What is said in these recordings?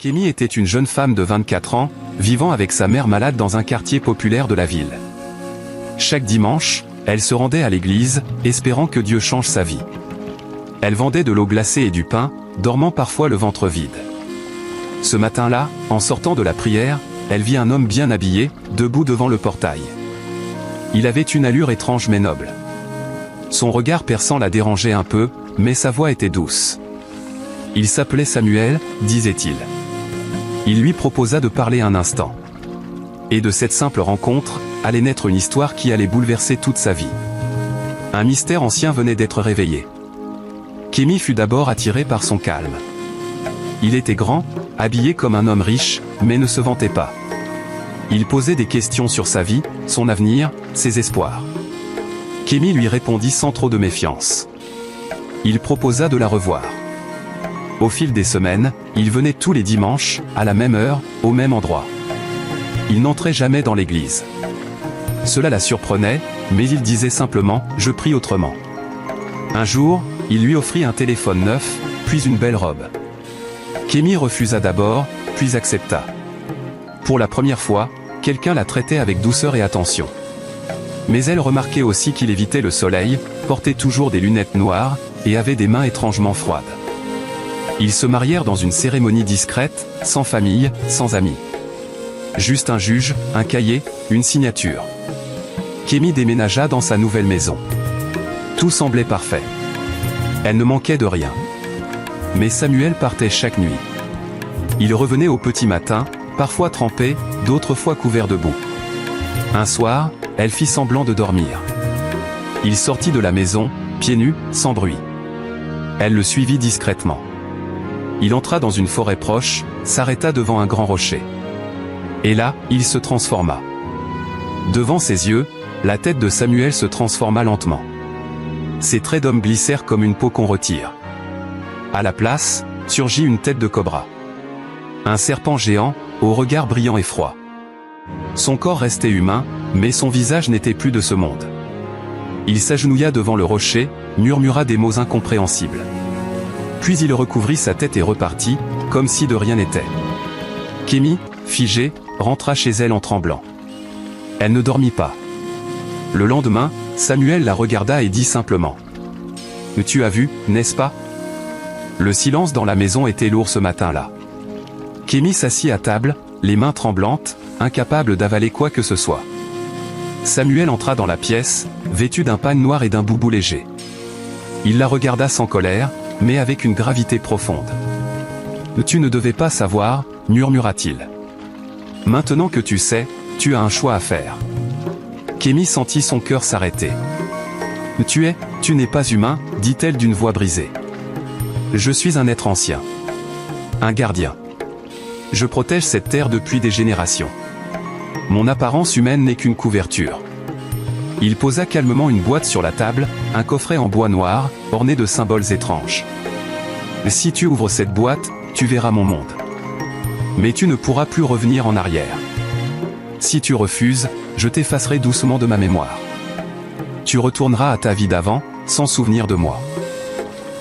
Kémy était une jeune femme de 24 ans, vivant avec sa mère malade dans un quartier populaire de la ville. Chaque dimanche, elle se rendait à l'église, espérant que Dieu change sa vie. Elle vendait de l'eau glacée et du pain, dormant parfois le ventre vide. Ce matin-là, en sortant de la prière, elle vit un homme bien habillé, debout devant le portail. Il avait une allure étrange mais noble. Son regard perçant la dérangeait un peu, mais sa voix était douce. Il s'appelait Samuel, disait-il. Il lui proposa de parler un instant. Et de cette simple rencontre, allait naître une histoire qui allait bouleverser toute sa vie. Un mystère ancien venait d'être réveillé. Kémy fut d'abord attiré par son calme. Il était grand, habillé comme un homme riche, mais ne se vantait pas. Il posait des questions sur sa vie, son avenir, ses espoirs. Kémy lui répondit sans trop de méfiance. Il proposa de la revoir. Au fil des semaines, il venait tous les dimanches, à la même heure, au même endroit. Il n'entrait jamais dans l'église. Cela la surprenait, mais il disait simplement « Je prie autrement ». Un jour, il lui offrit un téléphone neuf, puis une belle robe. Kémy refusa d'abord, puis accepta. Pour la première fois, quelqu'un la traitait avec douceur et attention. Mais elle remarquait aussi qu'il évitait le soleil, portait toujours des lunettes noires, et avait des mains étrangement froides. Ils se marièrent dans une cérémonie discrète, sans famille, sans amis. Juste un juge, un cahier, une signature. Kémy déménagea dans sa nouvelle maison. Tout semblait parfait. Elle ne manquait de rien. Mais Samuel partait chaque nuit. Il revenait au petit matin, parfois trempé, d'autres fois couvert de boue. Un soir, elle fit semblant de dormir. Il sortit de la maison, pieds nus, sans bruit. Elle le suivit discrètement. Il entra dans une forêt proche, s'arrêta devant un grand rocher. Et là, il se transforma. Devant ses yeux, la tête de Samuel se transforma lentement. Ses traits d'homme glissèrent comme une peau qu'on retire. À la place, surgit une tête de cobra. Un serpent géant, au regard brillant et froid. Son corps restait humain, mais son visage n'était plus de ce monde. Il s'agenouilla devant le rocher, murmura des mots incompréhensibles. Puis il recouvrit sa tête et repartit, comme si de rien n'était. Kémy, figée, rentra chez elle en tremblant. Elle ne dormit pas. Le lendemain, Samuel la regarda et dit simplement « Tu as vu, n'est-ce pas ?» Le silence dans la maison était lourd ce matin-là. Kémy s'assit à table, les mains tremblantes, incapable d'avaler quoi que ce soit. Samuel entra dans la pièce, vêtu d'un pagne noir et d'un boubou léger. Il la regarda sans colère, mais avec une gravité profonde. « Tu ne devais pas savoir, » murmura-t-il. « Maintenant que tu sais, tu as un choix à faire. » Kémy sentit son cœur s'arrêter. « Tu n'es pas humain, » dit-elle d'une voix brisée. « Je suis un être ancien. Un gardien. Je protège cette terre depuis des générations. Mon apparence humaine n'est qu'une couverture. » Il posa calmement une boîte sur la table, un coffret en bois noir, orné de symboles étranges. « Si tu ouvres cette boîte, tu verras mon monde. Mais tu ne pourras plus revenir en arrière. Si tu refuses, je t'effacerai doucement de ma mémoire. Tu retourneras à ta vie d'avant, sans souvenir de moi. »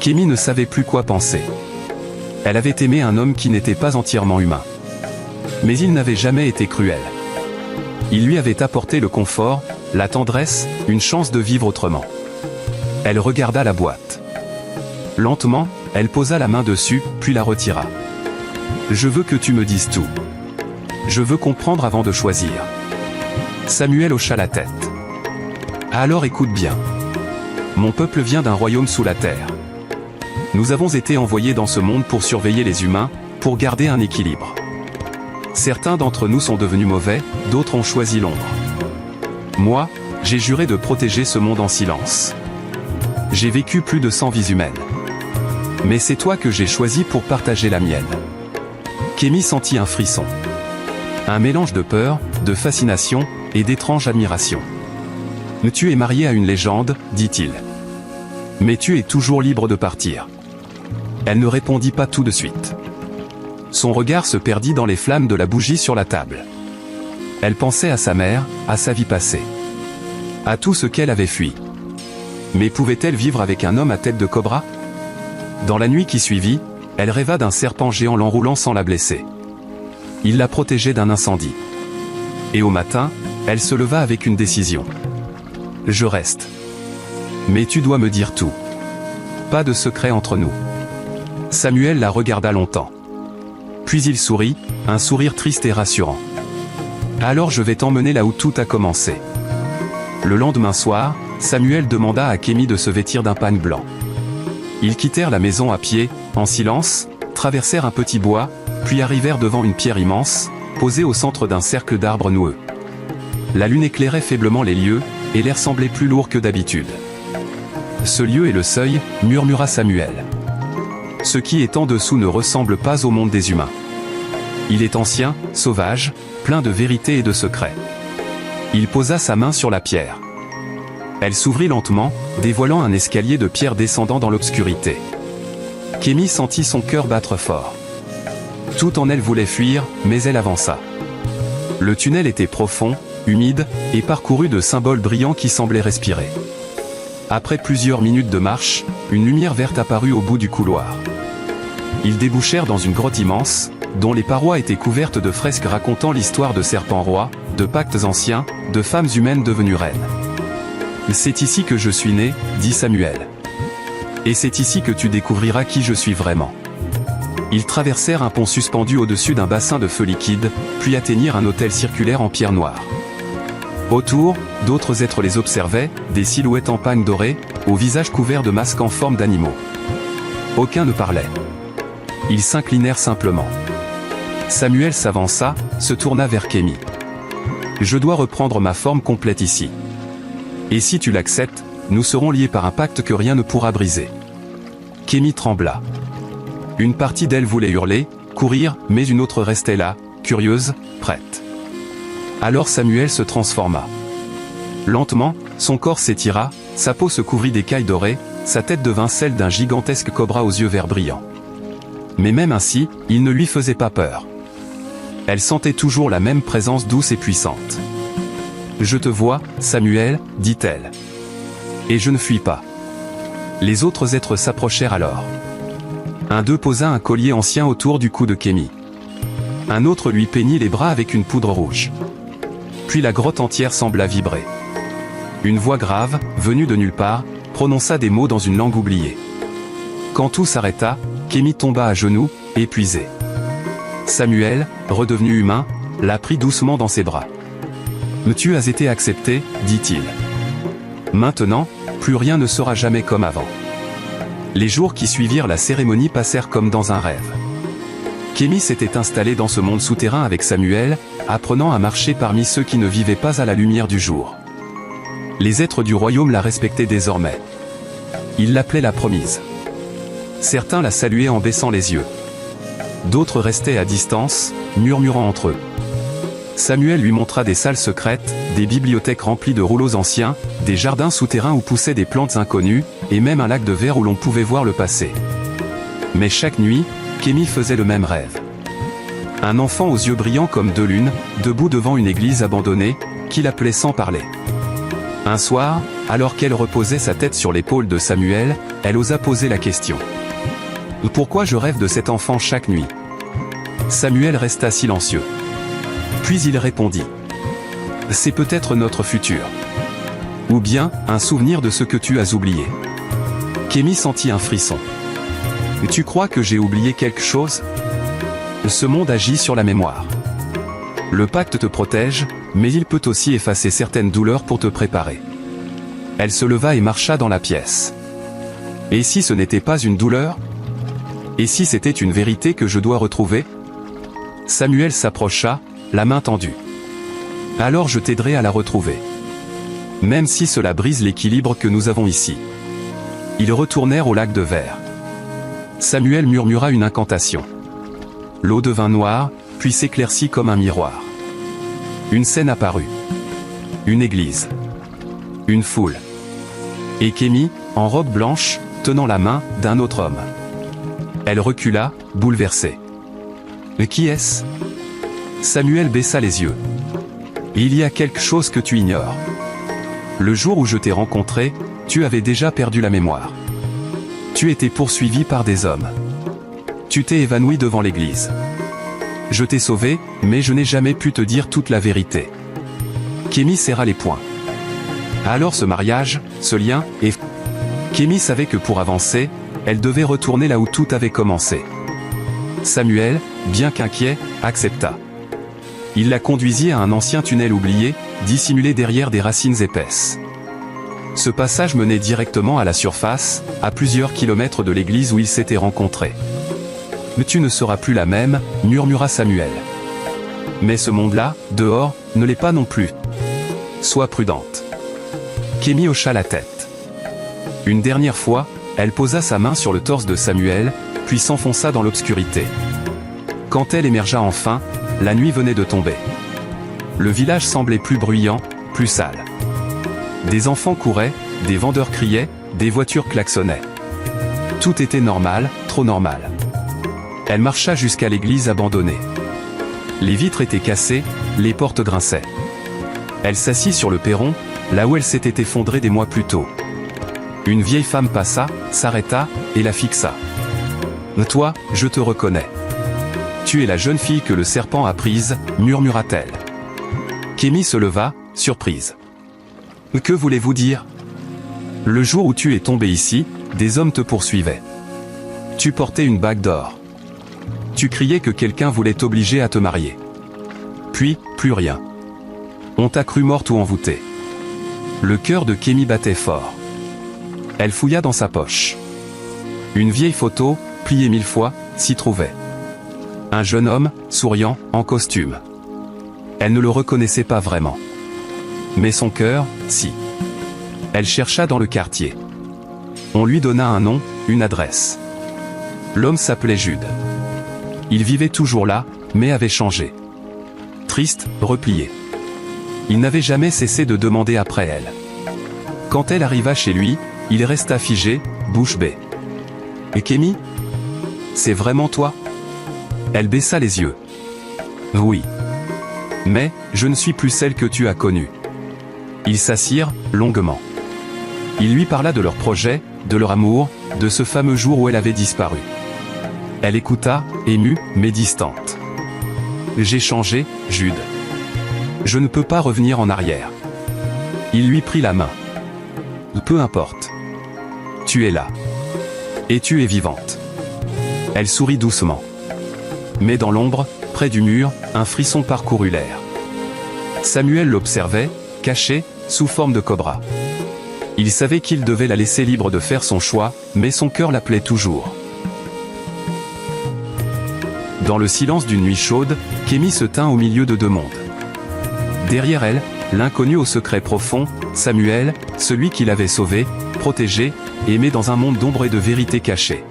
Kémy ne savait plus quoi penser. Elle avait aimé un homme qui n'était pas entièrement humain. Mais il n'avait jamais été cruel. Il lui avait apporté le confort, la tendresse, une chance de vivre autrement. Elle regarda la boîte. Lentement, elle posa la main dessus, puis la retira. « Je veux que tu me dises tout. Je veux comprendre avant de choisir. » Samuel hocha la tête. « Alors écoute bien. Mon peuple vient d'un royaume sous la terre. Nous avons été envoyés dans ce monde pour surveiller les humains, pour garder un équilibre. Certains d'entre nous sont devenus mauvais, d'autres ont choisi l'ombre. Moi, j'ai juré de protéger ce monde en silence. J'ai vécu plus de 100 vies humaines. Mais c'est toi que j'ai choisi pour partager la mienne. » Kémy sentit un frisson. Un mélange de peur, de fascination, et d'étrange admiration. « Tu es marié à une légende, » dit-il. « Mais tu es toujours libre de partir. » Elle ne répondit pas tout de suite. Son regard se perdit dans les flammes de la bougie sur la table. Elle pensait à sa mère, à sa vie passée. À tout ce qu'elle avait fui. Mais pouvait-elle vivre avec un homme à tête de cobra? Dans la nuit qui suivit, elle rêva d'un serpent géant l'enroulant sans la blesser. Il la protégeait d'un incendie. Et au matin, elle se leva avec une décision. Je reste. Mais tu dois me dire tout. Pas de secret entre nous. Samuel la regarda longtemps. Puis il sourit, un sourire triste et rassurant. Alors je vais t'emmener là où tout a commencé. Le lendemain soir, Samuel demanda à Kémy de se vêtir d'un pagne blanc. Ils quittèrent la maison à pied, en silence, traversèrent un petit bois, puis arrivèrent devant une pierre immense, posée au centre d'un cercle d'arbres noueux. La lune éclairait faiblement les lieux, et l'air semblait plus lourd que d'habitude. Ce lieu est le seuil, murmura Samuel. Ce qui est en dessous ne ressemble pas au monde des humains. Il est ancien, sauvage, plein de vérité et de secrets. Il posa sa main sur la pierre. Elle s'ouvrit lentement, dévoilant un escalier de pierre descendant dans l'obscurité. Kémy sentit son cœur battre fort. Tout en elle voulait fuir, mais elle avança. Le tunnel était profond, humide, et parcouru de symboles brillants qui semblaient respirer. Après plusieurs minutes de marche, une lumière verte apparut au bout du couloir. Ils débouchèrent dans une grotte immense, dont les parois étaient couvertes de fresques racontant l'histoire de serpents rois, de pactes anciens, de femmes humaines devenues reines. « C'est ici que je suis né, dit Samuel. Et c'est ici que tu découvriras qui je suis vraiment. » Ils traversèrent un pont suspendu au-dessus d'un bassin de feu liquide, puis atteignirent un autel circulaire en pierre noire. Autour, d'autres êtres les observaient, des silhouettes en pagne dorée, au visage couvert de masques en forme d'animaux. Aucun ne parlait. Ils s'inclinèrent simplement. Samuel s'avança, se tourna vers Kémy. « Je dois reprendre ma forme complète ici. Et si tu l'acceptes, nous serons liés par un pacte que rien ne pourra briser. » Kémy trembla. Une partie d'elle voulait hurler, courir, mais une autre restait là, curieuse, prête. Alors Samuel se transforma. Lentement, son corps s'étira, sa peau se couvrit d'écailles dorées, sa tête devint celle d'un gigantesque cobra aux yeux verts brillants. Mais même ainsi, il ne lui faisait pas peur. Elle sentait toujours la même présence douce et puissante. « Je te vois, Samuel, dit-elle. Et je ne fuis pas. » Les autres êtres s'approchèrent alors. Un d'eux posa un collier ancien autour du cou de Kémy. Un autre lui peignit les bras avec une poudre rouge. Puis la grotte entière sembla vibrer. Une voix grave, venue de nulle part, prononça des mots dans une langue oubliée. Quand tout s'arrêta, Kémy tomba à genoux, épuisé. Samuel, redevenu humain, la prit doucement dans ses bras. « Tu as été accepté, dit-il. Maintenant, plus rien ne sera jamais comme avant. » Les jours qui suivirent la cérémonie passèrent comme dans un rêve. Kémy s'était installé dans ce monde souterrain avec Samuel, apprenant à marcher parmi ceux qui ne vivaient pas à la lumière du jour. Les êtres du royaume la respectaient désormais. Ils l'appelaient la promise. Certains la saluaient en baissant les yeux. D'autres restaient à distance, murmurant entre eux. Samuel lui montra des salles secrètes, des bibliothèques remplies de rouleaux anciens, des jardins souterrains où poussaient des plantes inconnues, et même un lac de verre où l'on pouvait voir le passé. Mais chaque nuit, Kémy faisait le même rêve. Un enfant aux yeux brillants comme deux lunes, debout devant une église abandonnée, qui l'appelait sans parler. Un soir, alors qu'elle reposait sa tête sur l'épaule de Samuel, elle osa poser la question. « Pourquoi je rêve de cet enfant chaque nuit ?» Samuel resta silencieux. Puis il répondit. « C'est peut-être notre futur. Ou bien, un souvenir de ce que tu as oublié. » Kémy sentit un frisson. « Tu crois que j'ai oublié quelque chose ? Ce monde agit sur la mémoire. Le pacte te protège, mais il peut aussi effacer certaines douleurs pour te préparer. » Elle se leva et marcha dans la pièce. « Et si ce n'était pas une douleur ? Et si c'était une vérité que je dois retrouver ? » Samuel s'approcha, la main tendue. « Alors je t'aiderai à la retrouver. Même si cela brise l'équilibre que nous avons ici. » Ils retournèrent au lac de verre. Samuel murmura une incantation. L'eau devint noire, puis s'éclaircit comme un miroir. Une scène apparut. Une église. Une foule. Et Kémy, en robe blanche, tenant la main d'un autre homme. Elle recula, bouleversée. « Qui est-ce » Samuel baissa les yeux. « Il y a quelque chose que tu ignores. Le jour où je t'ai rencontré, tu avais déjà perdu la mémoire. Tu étais poursuivi par des hommes. Tu t'es évanoui devant l'église. Je t'ai sauvé, mais je n'ai jamais pu te dire toute la vérité. Kémy serra les poings. Alors ce mariage, ce lien, et... Kémy savait que pour avancer, elle devait retourner là où tout avait commencé. Samuel, bien qu'inquiet, accepta. Il la conduisit à un ancien tunnel oublié, dissimulé derrière des racines épaisses. Ce passage menait directement à la surface, à plusieurs kilomètres de l'église où ils s'étaient rencontrés. « Mais tu ne seras plus la même », murmura Samuel. « Mais ce monde-là, dehors, ne l'est pas non plus. Sois prudente. » Kémy hocha la tête. Une dernière fois, elle posa sa main sur le torse de Samuel, puis s'enfonça dans l'obscurité. Quand elle émergea enfin, la nuit venait de tomber. Le village semblait plus bruyant, plus sale. Des enfants couraient, des vendeurs criaient, des voitures klaxonnaient. Tout était normal, trop normal. Elle marcha jusqu'à l'église abandonnée. Les vitres étaient cassées, les portes grinçaient. Elle s'assit sur le perron, là où elle s'était effondrée des mois plus tôt. Une vieille femme passa, s'arrêta, et la fixa. « Toi, je te reconnais. Tu es la jeune fille que le serpent a prise, » murmura-t-elle. Kémy se leva, surprise. « Que voulez-vous dire ? Le jour où tu es tombé ici, des hommes te poursuivaient. Tu portais une bague d'or. Tu criais que quelqu'un voulait t'obliger à te marier. Puis, plus rien. On t'a cru morte ou envoûtée. » Le cœur de Kémy battait fort. Elle fouilla dans sa poche. Une vieille photo, pliée 1000 fois, s'y trouvait. Un jeune homme, souriant, en costume. Elle ne le reconnaissait pas vraiment. Mais son cœur, si. Elle chercha dans le quartier. On lui donna un nom, une adresse. L'homme s'appelait Jude. Il vivait toujours là, mais avait changé. Triste, replié. Il n'avait jamais cessé de demander après elle. Quand elle arriva chez lui, il resta figé, bouche bée. « Et Kémy ? C'est vraiment toi ?» Elle baissa les yeux. « Oui. Mais, je ne suis plus celle que tu as connue. » Ils s'assirent, longuement. Il lui parla de leur projet, de leur amour, de ce fameux jour où elle avait disparu. Elle écouta, émue, mais distante. « J'ai changé, Jude. Je ne peux pas revenir en arrière. » Il lui prit la main. « Peu importe. Tu es là. Et tu es vivante. » Elle sourit doucement. Mais dans l'ombre, près du mur, un frisson parcourut l'air. Samuel l'observait, caché, sous forme de cobra. Il savait qu'il devait la laisser libre de faire son choix, mais son cœur l'appelait toujours. Dans le silence d'une nuit chaude, Kémy se tint au milieu de deux mondes. Derrière elle, l'inconnu au secret profond, Samuel, celui qui l'avait sauvé, protégé, aimé dans un monde d'ombre et de vérité cachée.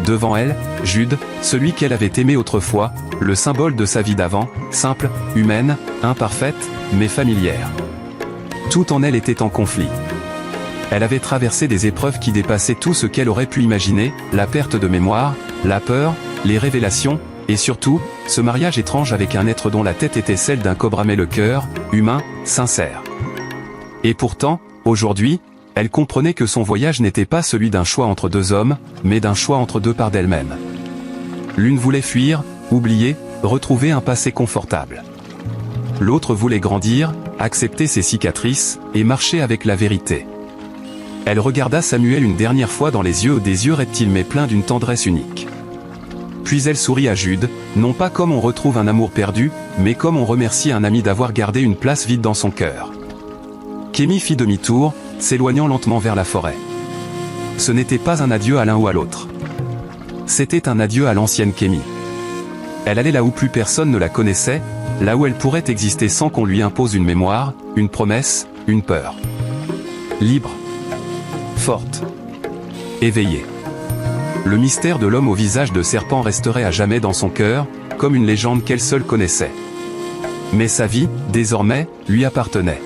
Devant elle, Jude, celui qu'elle avait aimé autrefois, le symbole de sa vie d'avant, simple, humaine, imparfaite, mais familière. Tout en elle était en conflit. Elle avait traversé des épreuves qui dépassaient tout ce qu'elle aurait pu imaginer, la perte de mémoire, la peur, les révélations, et surtout, ce mariage étrange avec un être dont la tête était celle d'un cobra mais le cœur, humain, sincère. Et pourtant, aujourd'hui, elle comprenait que son voyage n'était pas celui d'un choix entre deux hommes, mais d'un choix entre deux parts d'elle-même. L'une voulait fuir, oublier, retrouver un passé confortable. L'autre voulait grandir, accepter ses cicatrices, et marcher avec la vérité. Elle regarda Samuel une dernière fois dans les yeux, des yeux reptiles mais pleins d'une tendresse unique. Puis elle sourit à Jude, non pas comme on retrouve un amour perdu, mais comme on remercie un ami d'avoir gardé une place vide dans son cœur. Kémy fit demi-tour, s'éloignant lentement vers la forêt. Ce n'était pas un adieu à l'un ou à l'autre. C'était un adieu à l'ancienne Kémy. Elle allait là où plus personne ne la connaissait, là où elle pourrait exister sans qu'on lui impose une mémoire, une promesse, une peur. Libre. Forte. Éveillée. Le mystère de l'homme au visage de serpent resterait à jamais dans son cœur, comme une légende qu'elle seule connaissait. Mais sa vie, désormais, lui appartenait.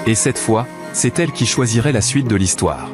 Et cette fois, c'est elle qui choisirait la suite de l'histoire.